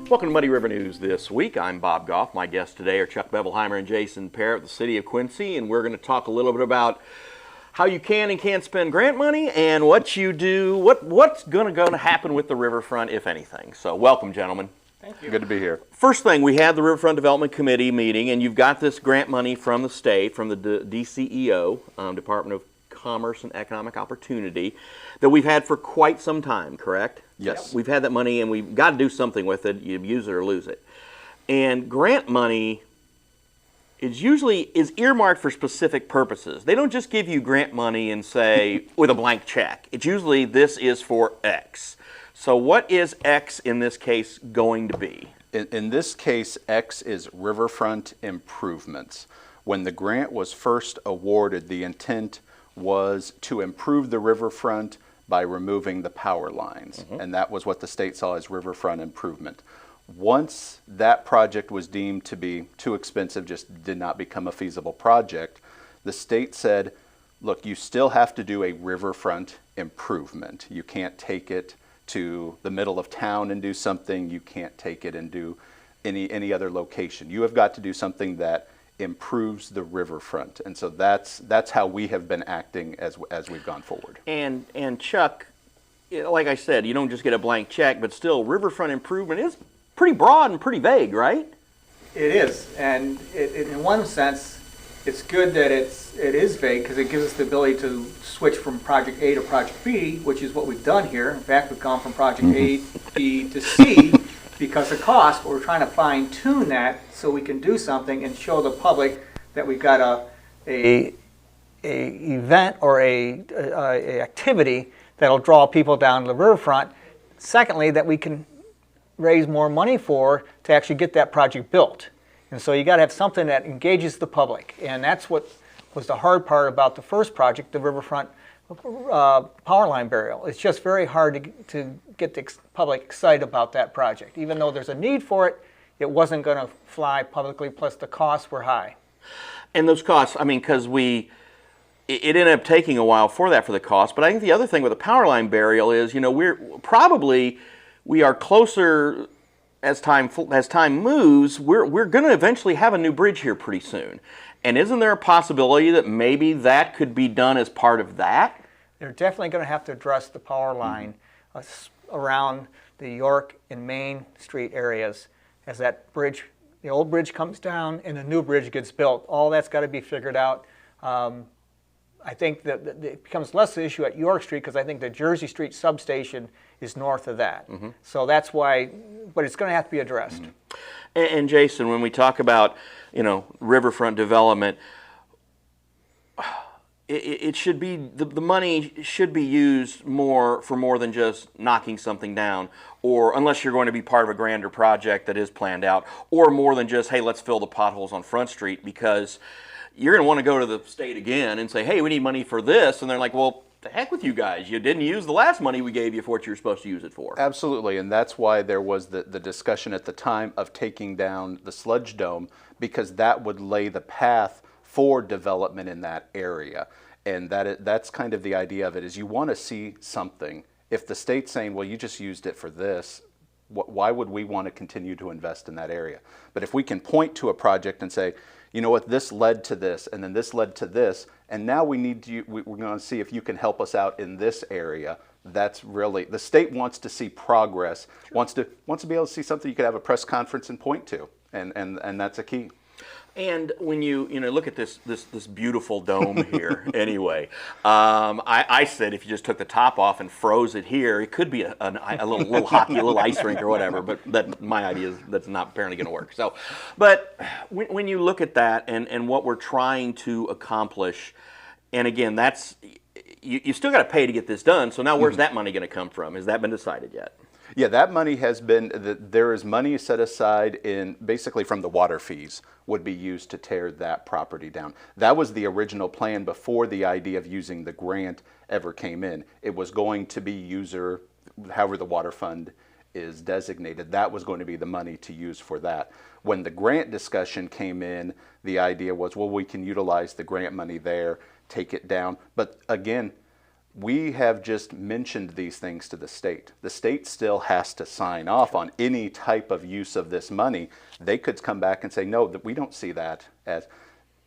Welcome to Muddy River News this week. I'm Bob Gough. My guests today are Chuck Bevelheimer and Jason Parrott of the City of Quincy, and we're going to talk a little bit about how you can and can't spend grant money and what you do, what's going to happen with the Riverfront, if anything. So welcome, gentlemen. Thank you. Good to be here. First thing, we had the Riverfront Development Committee meeting, and you've got this grant money from the state, from the DCEO, Department of Commerce and Economic Opportunity, that we've had for quite some time, correct? Yes. We've had that money, and we've got to do something with it. You use it or lose it. And grant money is usually earmarked for specific purposes. They don't just give you grant money and say, with a blank check. It's usually, this is for X. So what is X in this case going to be? In this case, X is Riverfront improvements. When the grant was first awarded, the intent was to improve the riverfront by removing the power lines. And that was what the state saw as riverfront improvement. Once that project was deemed to be too expensive, just did not become a feasible project, the state said, look, you still have to do a riverfront improvement. You can't take it to the middle of town and do something. You can't take it and do any other location. You have got to do something that improves the riverfront, and so that's how we have been acting as we've gone forward. And Chuck, like I said, you don't just get a blank check, but still, riverfront improvement is pretty broad and pretty vague, right? It is, and in one sense, it's good that it is vague because it gives us the ability to switch from Project A to Project B, which is what we've done here. In fact, we've gone from Project A, B to C because of cost, but we're trying to fine tune that so we can do something and show the public that we've got a event or a activity that'll draw people down to the riverfront. Secondly, that we can raise more money for to actually get that project built. And so you got to have something that engages the public, and that's what was the hard part about the first project, the Riverfront power line burial. It's just very hard to get the public excited about that project. Even though there's a need for it, it wasn't going to fly publicly, plus the costs were high. And those costs, I mean, because it ended up taking a while for the cost, but I think the other thing with the power line burial is, you know, we are closer as time moves, we're going to eventually have a new bridge here pretty soon. And isn't there a possibility that maybe that could be done as part of that? They're definitely going to have to address the power line around the York and Main Street areas as that bridge, the old bridge comes down and the new bridge gets built. All that's got to be figured out. I think that it becomes less an issue at York Street because I think the Jersey Street substation is north of that. So that's why, but it's going to have to be addressed. And Jason, when we talk about, you know, riverfront development, it should be, the money should be used for more than just knocking something down, or unless you're going to be part of a grander project that is planned out, or more than just, hey, let's fill the potholes on Front Street, because you're going to want to go to the state again and say, hey, we need money for this, and they're like, well, the heck with you guys. You didn't use the last money we gave you for what you were supposed to use it for. Absolutely, and that's why there was the discussion at the time of taking down the sludge dome, because that would lay the path for development in that area. And that's kind of the idea of it, is you want to see something. If the state's saying, well, you just used it for this, why would we want to continue to invest in that area? But if we can point to a project and say, you know what, this led to this, and then this led to this, and now we're going to see if you can help us out in this area. That's really, the state wants to see progress, wants to be able to see something you could have a press conference and point to, and that's a key. And when you look at this beautiful dome here, anyway, I said if you just took the top off and froze it here, it could be a little hockey, a little ice rink or whatever. But my idea is that's not apparently going to work. So, but when you look at that and what we're trying to accomplish, and again, that's you still got to pay to get this done. So now where's that money going to come from? Has that been decided yet? Yeah, that money has been, there is money set aside in, basically from the water fees, would be used to tear that property down. That was the original plan before the idea of using the grant ever came in. It was going to be however the water fund is designated, that was going to be the money to use for that. When the grant discussion came in, the idea was, well, we can utilize the grant money there, take it down. But again, We have just mentioned these things to the state. The state still has to sign off on any type of use of this money. They could come back and say, no, that we don't see that as.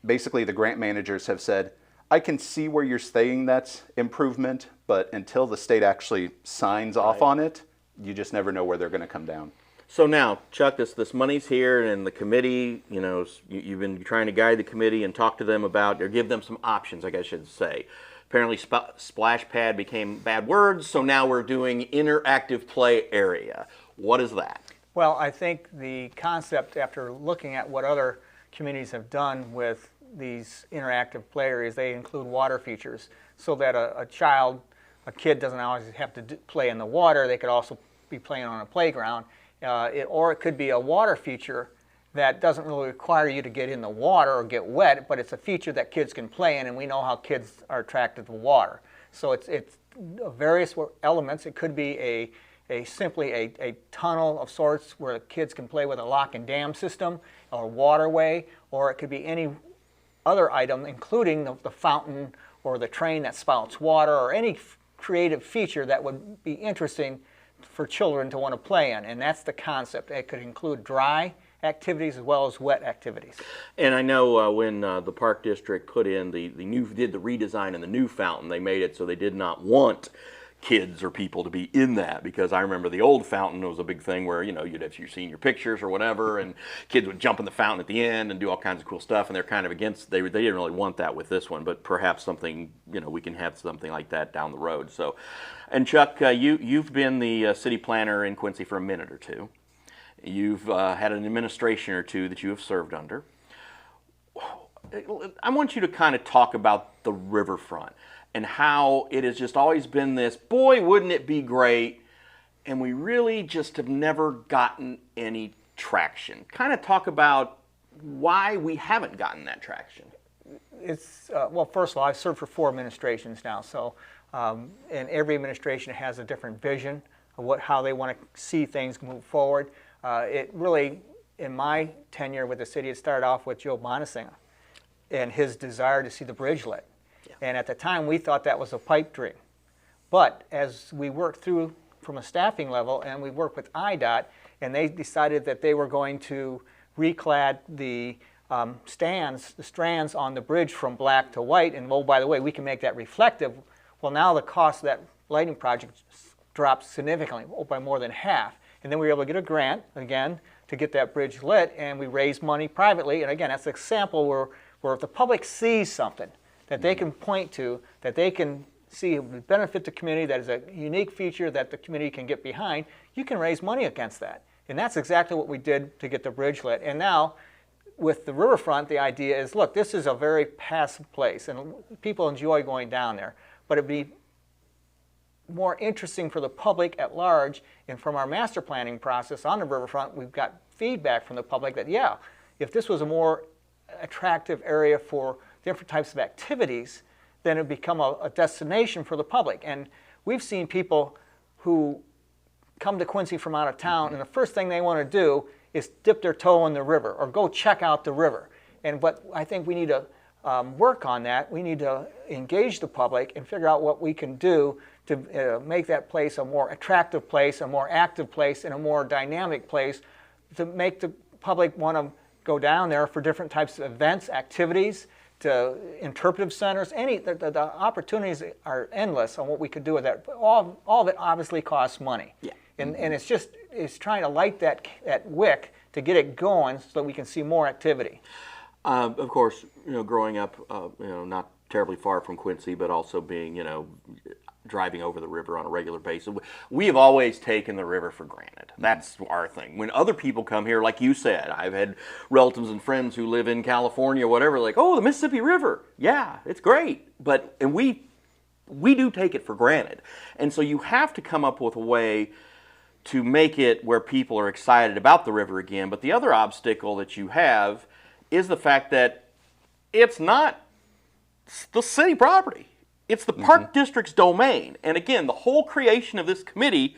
Basically, the grant managers have said, I can see where you're saying that's improvement, but until the state actually signs off on it, you just never know where they're going to come down. So now, Chuck, this money's here, and the committee, you know, you've been trying to guide the committee and talk to them about, or give them some options, I guess I should say. Apparently, splash pad became bad words, so now we're doing interactive play area. What is that? Well, I think the concept, after looking at what other communities have done with these interactive play areas, they include water features so that a kid doesn't always have to play in the water. They could also be playing on a playground. Or it could be a water feature that doesn't really require you to get in the water or get wet, but it's a feature that kids can play in, and we know how kids are attracted to water. So it's various elements. It could be simply a tunnel of sorts where the kids can play with a lock and dam system or waterway, or it could be any other item, including the fountain or the train that spouts water, or any creative feature that would be interesting for children to want to play in. And that's the concept. It could include dry activities as well as wet activities. And I know when the Park District put in did the redesign in the new fountain, they made it so they did not want kids or people to be in that, because I remember the old fountain was a big thing where, you know, you'd have your senior pictures or whatever, and kids would jump in the fountain at the end and do all kinds of cool stuff, and they're kind of against, they didn't really want that with this one, but perhaps something, you know, we can have something like that down the road. So, and Chuck, you've been the city planner in Quincy for a minute or two. You've had an administration or two that you have served under. I want you to kind of talk about the Riverfront and how it has just always been this, boy, wouldn't it be great, and we really just have never gotten any traction. Kind of talk about why we haven't gotten that traction. It's, well, first of all, I've served for 4 administrations now, so, and every administration has a different vision of how they want to see things move forward. It really, in my tenure with the city, it started off with Joe Bonasinger and his desire to see the bridge lit. And at the time, we thought that was a pipe dream. But as we worked through from a staffing level, and we worked with IDOT, and they decided that they were going to reclad the strands on the bridge from black to white, and oh, by the way, we can make that reflective. Well, now the cost of that lighting project dropped significantly, by more than half. And then we were able to get a grant, again, to get that bridge lit, and we raised money privately. And again, that's an example where if the public sees something that they can point to, that they can see would benefit the community, that is a unique feature that the community can get behind, you can raise money against that. And that's exactly what we did to get the bridge lit. And now, with the Riverfront, the idea is, look, this is a very passive place, and people enjoy going down there. But it'd be more interesting for the public at large, and from our master planning process on the Riverfront, we've got feedback from the public that, yeah, if this was a more attractive area for different types of activities, then it would become a destination for the public. And we've seen people who come to Quincy from out of town, and the first thing they want to do is dip their toe in the river or go check out the river. And what I think we need to work on that. We need to engage the public and figure out what we can do to make that place a more attractive place, a more active place, and a more dynamic place to make the public want to go down there for different types of events, activities, to interpretive centers. The opportunities are endless on what we could do with that. But all of it obviously costs money. Yeah. And it's trying to light that wick to get it going so that we can see more activity. Of course, growing up, not terribly far from Quincy, but also being, driving over the river on a regular basis, we have always taken the river for granted. That's our thing. When other people come here, like you said, I've had relatives and friends who live in California, whatever, like, oh, the Mississippi River, yeah, it's great. And we do take it for granted. And so you have to come up with a way to make it where people are excited about the river again. But the other obstacle that you have is the fact that it's not the city property. It's the Park District's domain. And again, the whole creation of this committee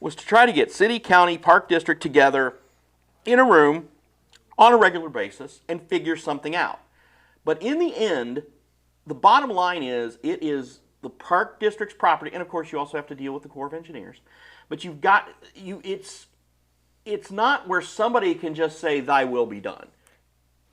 was to try to get city, county, Park District together in a room on a regular basis and figure something out. But in the end, the bottom line is it is the Park District's property, and of course you also have to deal with the Corps of Engineers, but you've got, it's not where somebody can just say, thy will be done.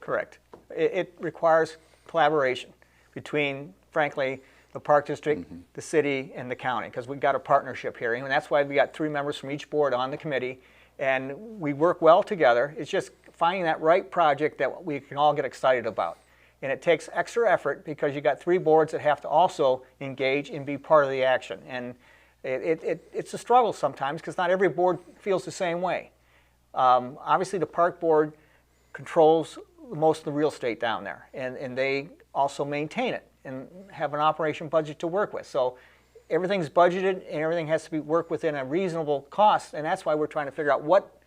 Correct. It requires collaboration between, frankly, the Park District, the city, and the county, because we've got a partnership here, and that's why we got 3 members from each board on the committee, and we work well together. It's just finding that right project that we can all get excited about. And it takes extra effort because you got 3 boards that have to also engage and be part of the action. And it's a struggle sometimes because not every board feels the same way. Obviously, the park board controls most of the real estate down there, and they also maintain it and have an operation budget to work with. So everything's budgeted and everything has to be worked within a reasonable cost, and that's why we're trying to figure out what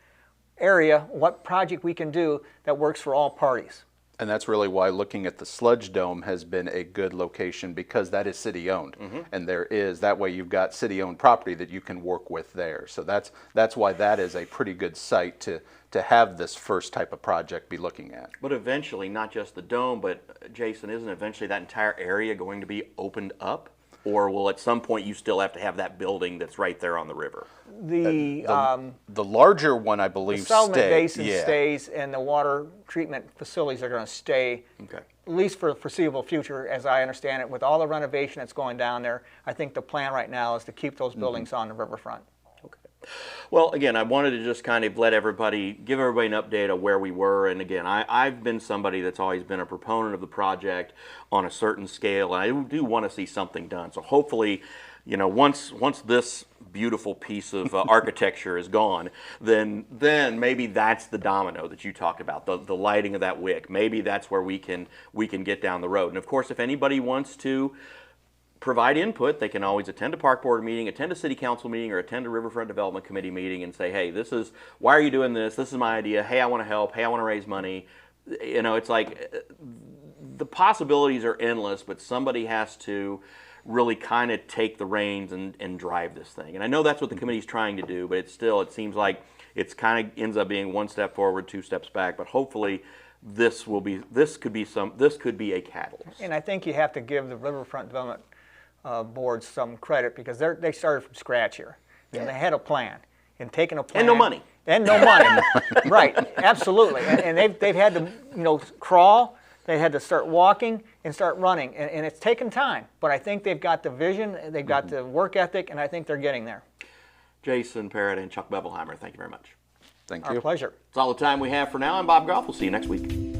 area, what project we can do that works for all parties. And that's really why looking at the sludge dome has been a good location, because that is city owned. And that way you've got city owned property that you can work with there. So that's why that is a pretty good site to have this first type of project be looking at. But eventually, not just the dome, but Jason, isn't eventually that entire area going to be opened up? Or will at some point you still have to have that building that's right there on the river? The larger one, I believe, the settlement basin stays, and the water treatment facilities are going to stay, at least for the foreseeable future, as I understand it. With all the renovation that's going down there, I think the plan right now is to keep those buildings on the riverfront. Well, again, I wanted to just kind of give everybody an update of where we were. And again, I've been somebody that's always been a proponent of the project on a certain scale, and I do want to see something done. So hopefully, you know, once this beautiful piece of architecture is gone, then maybe that's the domino that you talked about, the lighting of that wick. Maybe that's where we can get down the road. And of course, if anybody wants to provide input, they can always attend a park board meeting, attend a city council meeting, or attend a Riverfront Development Committee meeting and say, hey, why are you doing this? This is my idea. Hey, I want to help. Hey, I want to raise money. You know, it's like the possibilities are endless, but somebody has to really kind of take the reins and drive this thing. And I know that's what the committee's trying to do, but it seems like it's kind of ends up being 1 step forward, 2 steps back. But hopefully this could be a catalyst. And I think you have to give the Riverfront Development board some credit, because they started from scratch here. And they had a plan, and taking a plan and no money. Right, absolutely. And they've had to crawl. They had to start walking and start running, and it's taken time. But I think they've got the vision, they've got the work ethic, and I think they're getting there. Jason Parrott and Chuck Bevelheimer, thank you very much. Thank you. Our pleasure. That's all the time we have for now. I'm Bob Gough. We'll see you next week.